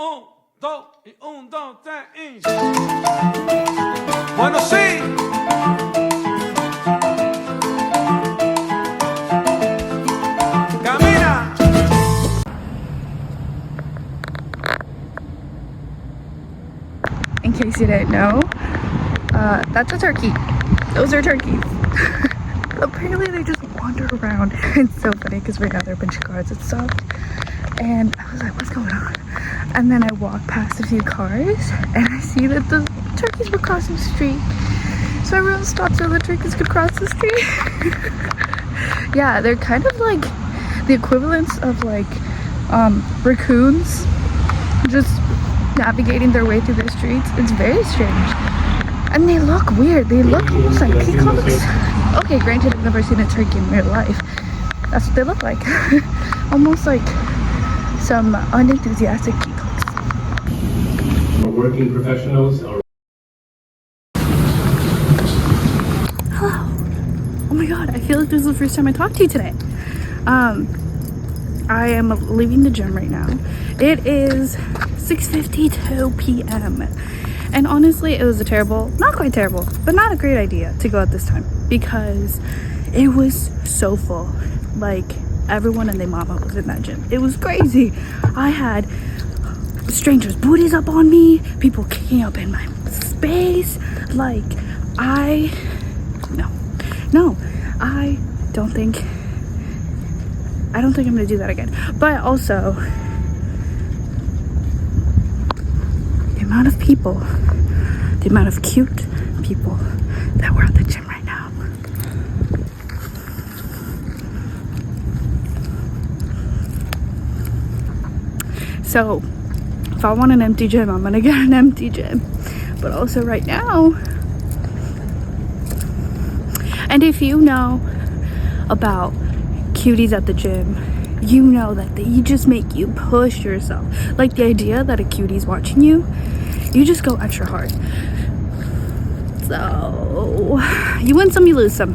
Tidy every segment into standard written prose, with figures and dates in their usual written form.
Un, dos, y un, dos, tres, y... Bueno, sí. Camina. In case you didn't know, that's a turkey. Those are turkeys. Apparently they just wander around. It's so funny because right now there are a bunch of cars and stuff. And I was like, what's going on? And then I walked past a few cars and I see that the turkeys were crossing the street. So everyone stopped so the turkeys could cross the street. Yeah, they're kind of like the equivalents of like raccoons just navigating their way through the streets. It's very strange. And they look weird. They look almost like peacocks. Okay, granted, I've never seen a turkey in real life. That's what they look like. Almost like some unenthusiastic peacocks. Working professionals are... Hello. Oh my god, I feel like this is the first time I talked to you today. I am leaving the gym right now. It is 6:52 p.m. And honestly, it was a terrible, not quite terrible, but not a great idea to go at this time because it was so full. Like, everyone and their mama was in that gym. It was crazy. I had strangers' booties up on me, people kicking up in my space. Like, I don't think I'm gonna do that again. But also, the amount of people, the amount of cute people that were at the gym right now. So, if I want an empty gym, I'm gonna get an empty gym. But also right now, and if you know about cuties at the gym, you know that they just make you push yourself. Like the idea that a cutie's watching you, you just go extra hard. So you win some, you lose some.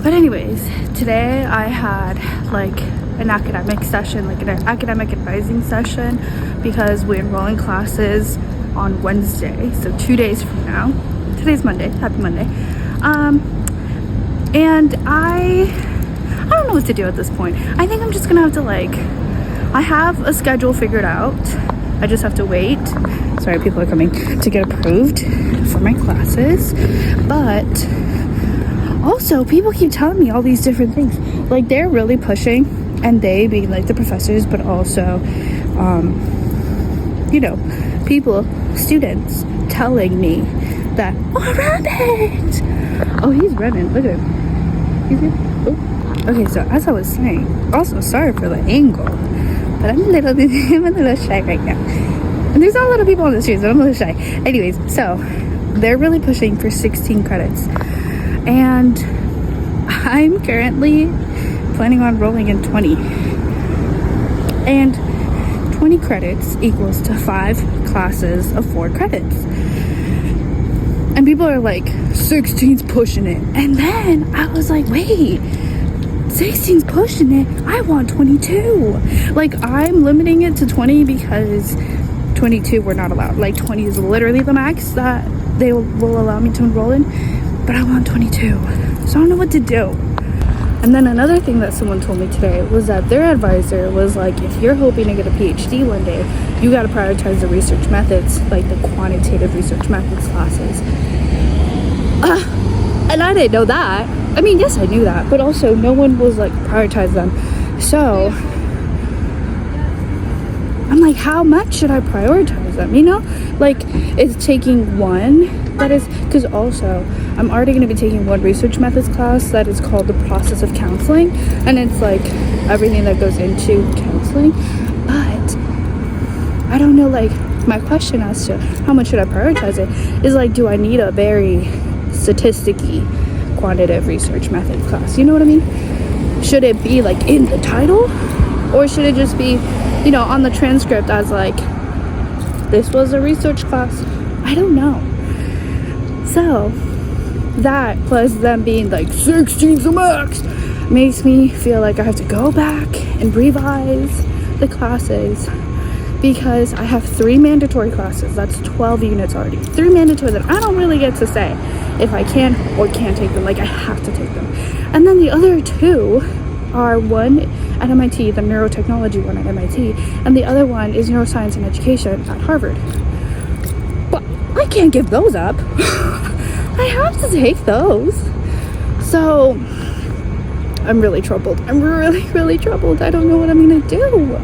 But anyways, today I had like an academic session, like an academic advising session, because we're enrolling classes on Wednesday, so 2 days from now. Today's Monday. Happy Monday. And I don't know what to do at this point. I think I'm just gonna have to I have a schedule figured out. I just have to wait. Sorry, people are coming to get approved for my classes. But also, people keep telling me all these different things. Like, they're really pushing, and they being like the professors, but also, people, students telling me that, oh, rabbit! Oh, he's running. Look at him. He's good. Oh. Okay, so as I was saying, also sorry for the angle, but I'm a little shy right now. And there's not a lot of people on the streets, so I'm a little shy. Anyways, so they're really pushing for 16 credits. And I'm currently planning on rolling in 20. And 20 credits equals to 5 classes of 4 credits. And people are like, 16's pushing it. And then I was like, wait, 16's pushing it. I want 22. Like, I'm limiting it to 20 because 22 we're not allowed. Like, 20 is literally the max that they will allow me to enroll in. But I want 22. So I don't know what to do. And then another thing that someone told me today was that their advisor was like, if you're hoping to get a PhD one day, you got to prioritize the research methods, like the quantitative research methods classes. And I didn't know that. I mean, yes, I knew that, but also no one was like prioritize them. So I'm like, how much should I prioritize them? You know, like, it's taking one that is, because also I'm already going to be taking one research methods class that is called the process of counseling, and it's like everything that goes into counseling. But I don't know, like, my question as to how much should I prioritize it is like, do I need a very statisticky quantitative research method class? You know what I mean? Should it be like in the title, or should it just be, on the transcript as like, this was a research class? I don't know. So that plus them being like 16's the max makes me feel like I have to go back and revise the classes because I have 3 mandatory classes. That's 12 units already. 3 mandatory that I don't really get to say if I can or can't take them. Like, I have to take them. And then the other 2 are one at MIT, the neurotechnology one at MIT, and the other one is neuroscience and education at Harvard. But I can't give those up. I have to take those. So I'm really troubled. I'm really troubled. I don't know what I'm gonna do.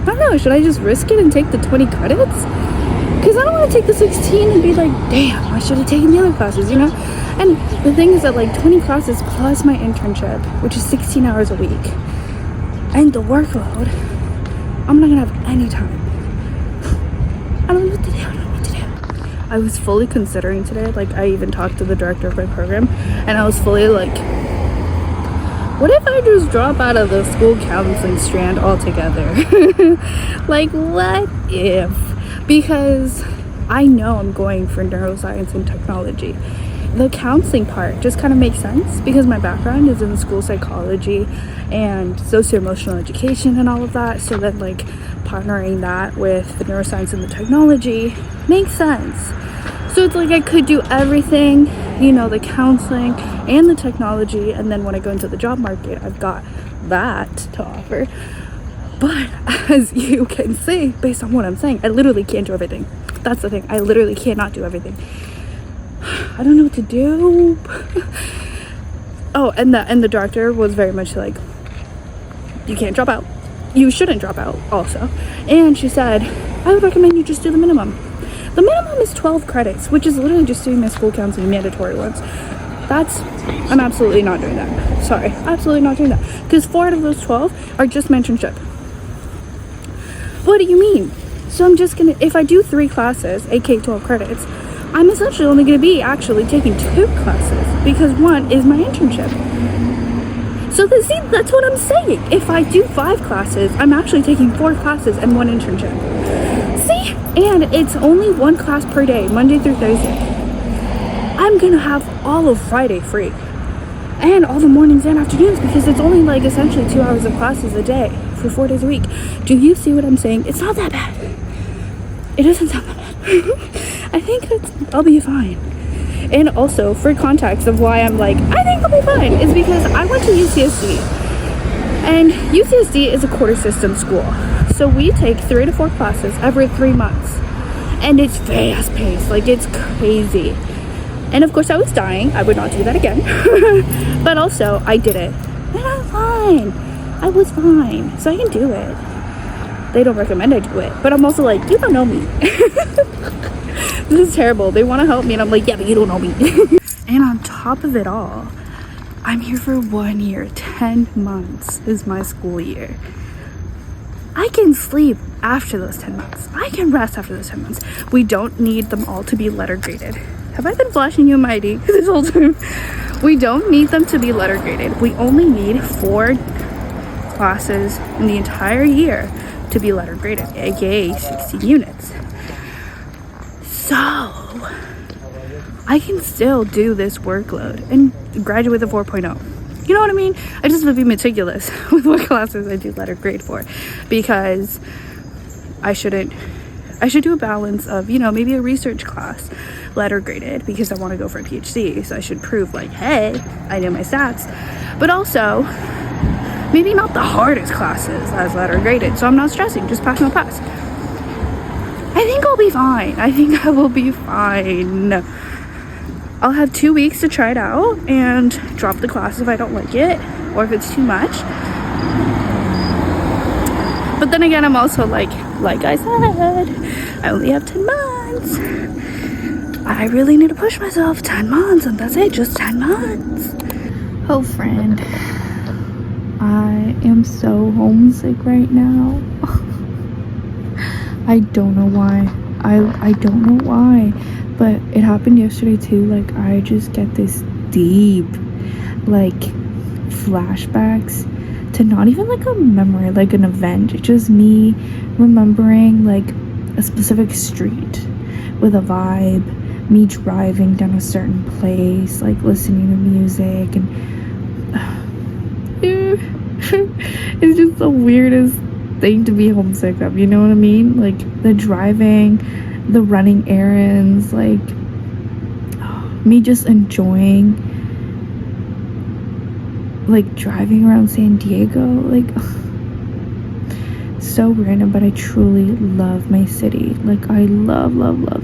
I don't know, should I just risk it and take the 20 credits? Because I don't want to take the 16 and be like, damn, I should have taken the other classes, you know? And the thing is that, like, 20 classes plus my internship, which is 16 hours a week, and the workload, I'm not gonna have any time. I don't know what to do. I was fully considering today, like, I even talked to the director of my program, and I was fully like, what if I just drop out of the school counseling strand altogether? Like, what if? Because I know I'm going for neuroscience and technology. The counseling part just kind of makes sense because my background is in school psychology and socio-emotional education and all of that. So that, like, partnering that with the neuroscience and the technology makes sense. So it's like I could do everything, you know, the counseling and the technology, and then when I go into the job market, I've got that to offer. But as you can see, based on what I'm saying, I literally can't do everything. That's the thing. I literally cannot do everything. I don't know what to do. Oh, and the director was very much like, you can't drop out. You shouldn't drop out also. And she said, I would recommend you just do the minimum. The minimum is 12 credits, which is literally just doing my school counseling mandatory ones. I'm absolutely not doing that. Sorry, absolutely not doing that. Because 4 out of those 12 are just my internship. What do you mean? So I'm just gonna, if I do 3 classes, aka 12 credits, I'm essentially only gonna be actually taking 2 classes because 1 is my internship. So see, that's what I'm saying. If I do 5 classes, I'm actually taking 4 classes and 1 internship. See? And it's only 1 class per day, Monday through Thursday. I'm gonna have all of Friday free. And all the mornings and afternoons because it's only like essentially 2 hours of classes a day for 4 days a week. Do you see what I'm saying? It's not that bad. It doesn't sound that bad. I think I'll be fine. And also, for context of why I'm like, I think I'll be fine, is because I went to UCSD. And UCSD is a quarter system school. So we take 3 to 4 classes every 3 months. And it's fast paced, like it's crazy. And of course I was dying. I would not do that again. But also, I did it. And I'm fine. I was fine. So I can do it. They don't recommend I do it. But I'm also like, you don't know me. This is terrible. They want to help me. And I'm like, yeah, but you don't know me. And on top of it all, I'm here for 1 year. 10 months is my school year. I can sleep after those 10 months. I can rest after those 10 months. We don't need them all to be letter graded. Have I been flashing you my ID this whole time? We don't need them to be letter graded. We only need 4 classes in the entire year to be letter graded, aka 16 units. So I can still do this workload and graduate with a 4.0. You know what I mean? I just would be meticulous with what classes I do letter grade for, because I should do a balance of, you know, maybe a research class letter graded because I want to go for a PhD, so I should prove like, hey, I know my stats, but also maybe not the hardest classes as letter graded, so I'm not stressing, just pass my pass. I think I'll be fine. I think I will be fine. I'll have 2 weeks to try it out and drop the class if I don't like it or if it's too much. But then again, I'm also like I said, I only have 10 months. I really need to push myself. 10 months, and that's it, just 10 months. Oh, friend, I am so homesick right now. I don't know why. I don't know why, but it happened yesterday too. Like, I just get this deep, like, flashbacks to not even like a memory, like an event, just me remembering like a specific street with a vibe, me driving down a certain place, like listening to music, and it's just the weirdest thing to be homesick of, you know what I mean? Like the driving, the running errands, like me just enjoying like driving around San Diego, like so random, but I truly love my city. Like I love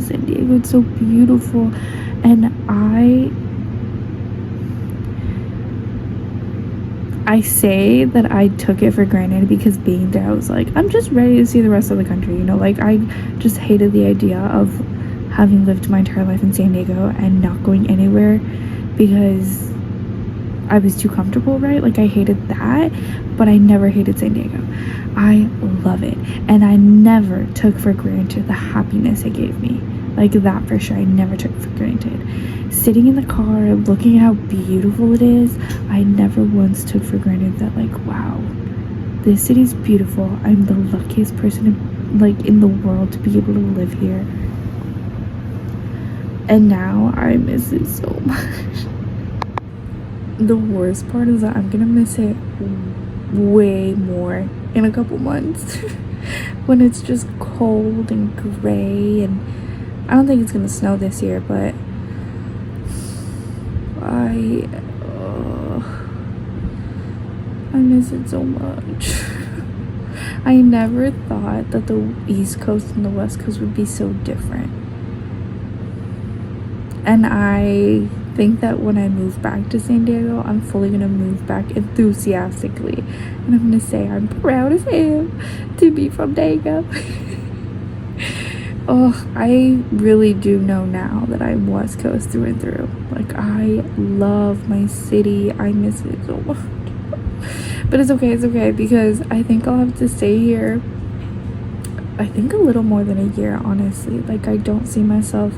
San Diego. It's so beautiful, and I say that I took it for granted because being there, I was like, I'm just ready to see the rest of the country, you know? Like I just hated the idea of having lived my entire life in San Diego and not going anywhere because I was too comfortable, right? Like I hated that, but I never hated San Diego. I love it, and I never took for granted the happiness it gave me. Like that for sure, I never took for granted. Sitting in the car, looking at how beautiful it is, I never once took for granted that, like, wow, this city's beautiful. I'm the luckiest person in the world to be able to live here. And now I miss it so much. The worst part is that I'm gonna miss it way more in a couple months when it's just cold and gray, and I don't think it's gonna snow this year, but I miss it so much. I never thought that the East Coast and the West Coast would be so different, and I think that when I move back to San Diego, I'm fully gonna move back enthusiastically, and I'm gonna say I'm proud as hell to be from Dago. Oh, I really do know now that I'm West Coast through and through. Like I love my city. I miss it so much. But it's okay because I think I'll have to stay here, I think a little more than a year, honestly. Like I don't see myself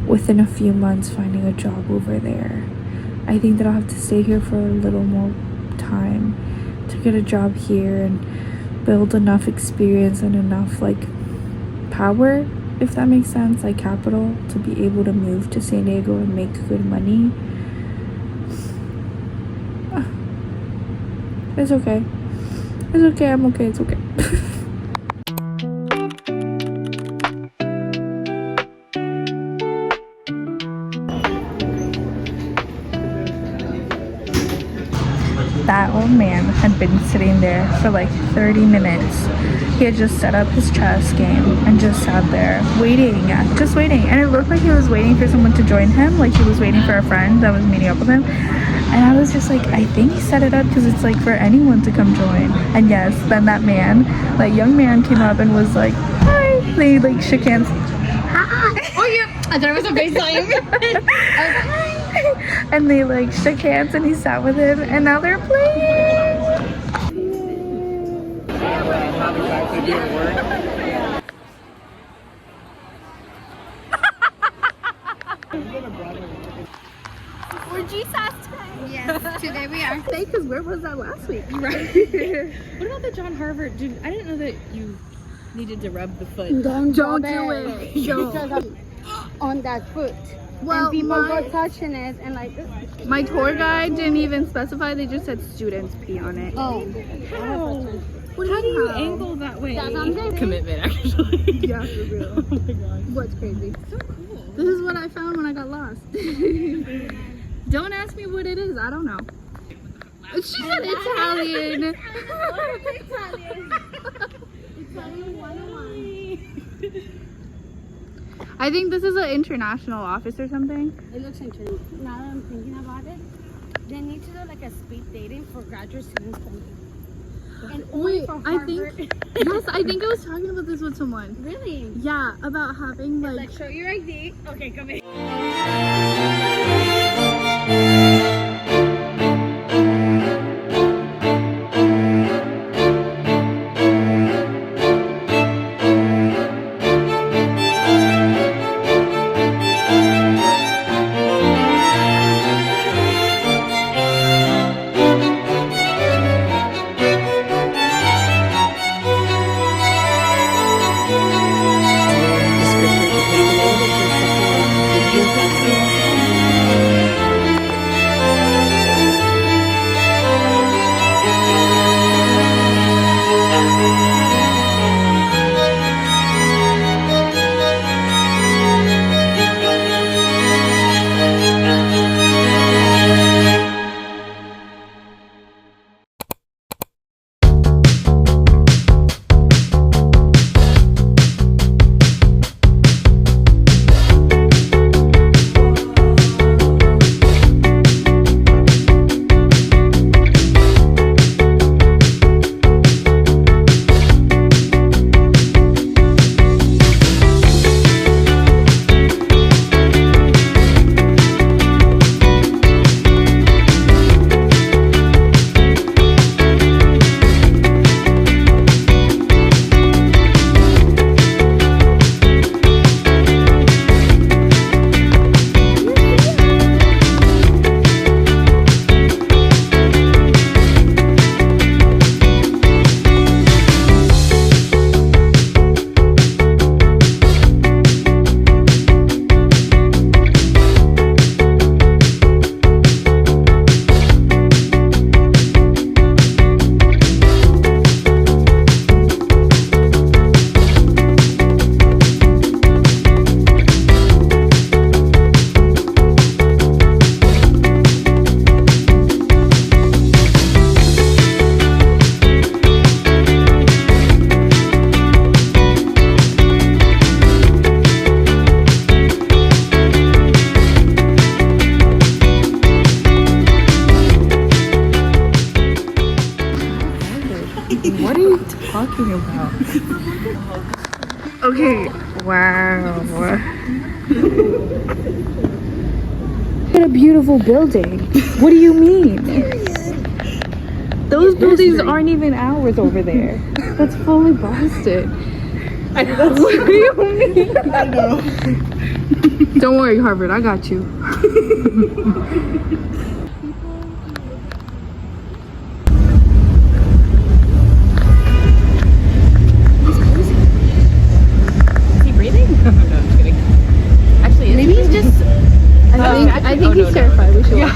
within a few months finding a job over there. I think that I'll have to stay here for a little more time to get a job here and build enough experience and enough like power, if that makes sense, like capital, to be able to move to San Diego and make good money. It's okay. I'm okay. It's okay. That old man had been sitting there for like 30 minutes. He had just set up his chess game and just sat there waiting. And it looked like he was waiting for someone to join him, like he was waiting for a friend that was meeting up with him. And I was just like, I think he set it up because it's like for anyone to come join. And yes, then that young man came up and was like, hi. They like shook hands. Hi. Oh yeah, I thought it was a FaceTime. And they like shook hands and he sat with him, and now they're playing. We're Jesus today. Yes, today we are. Because where was that last week? Right. What about the John Harvard? Dude, I didn't know that you needed to rub the foot. Don't do do it. Because on that foot. Well, and people go touching it and like. my tour guide didn't even specify. They just said students pee on it. Oh. How? How do you angle that way? That's what I'm saying. Commitment, actually. Yeah, for real. Oh my god. What's crazy? So cool. This is what I found when I got lost. Don't ask me what it is. I don't know. She said Italian. Italian 101. I think this is an international office or something. It looks interesting. Now that I'm thinking about it, they need to do like a speed dating for graduate students coming. And only Wait, for I Harvard. think yes, I think I was talking about this with someone. Really? Yeah, about having Like show your ID. Okay, come here. What are you talking about? Okay, wow. What a beautiful building. What do you mean? Those buildings aren't even ours over there. That's fully Boston. I know. What do you mean? I know. Don't worry, Harvard, I got you. Is he breathing? No, I'm just kidding. Actually, maybe he's just. I think he's terrified. We should. Yeah,